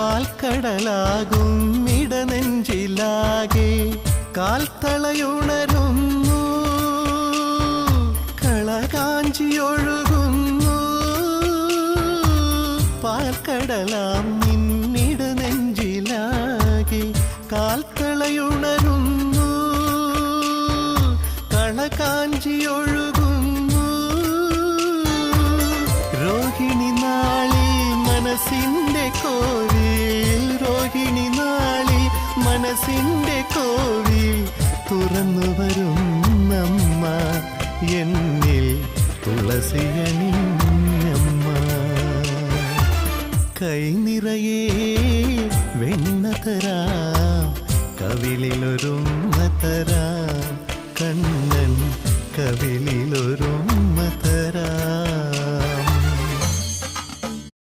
പാൽക്കടലാകും ഇടനെഞ്ചിലാകെ കാൽത്തളയുണരുന്നു, കളകാഞ്ചിയൊഴുകുന്നു. പാൽക്കടലാം നിന്നിടനെഞ്ചിലാകെ കാൽത്തളയുണരുന്നു, കളകാഞ്ചിയൊഴുകുന്നു. രോഹിണി നാളിൽ മനസ്സിൻ്റെ കോവിൽ, രോഹിണി നാളിൽ മനസ്സിൻ്റെ കോവിൽ തുറന്നു വരുന്നമ്മ, എന്നിൽ തുളസിയണിഞ്ഞമ്മ. കൈ നിറയെ വെണ്ണ തരാം, കവിളിലൊരുങ്ങ തരാം, കണ്ണൻ കവിളിലൊരുങ്ങ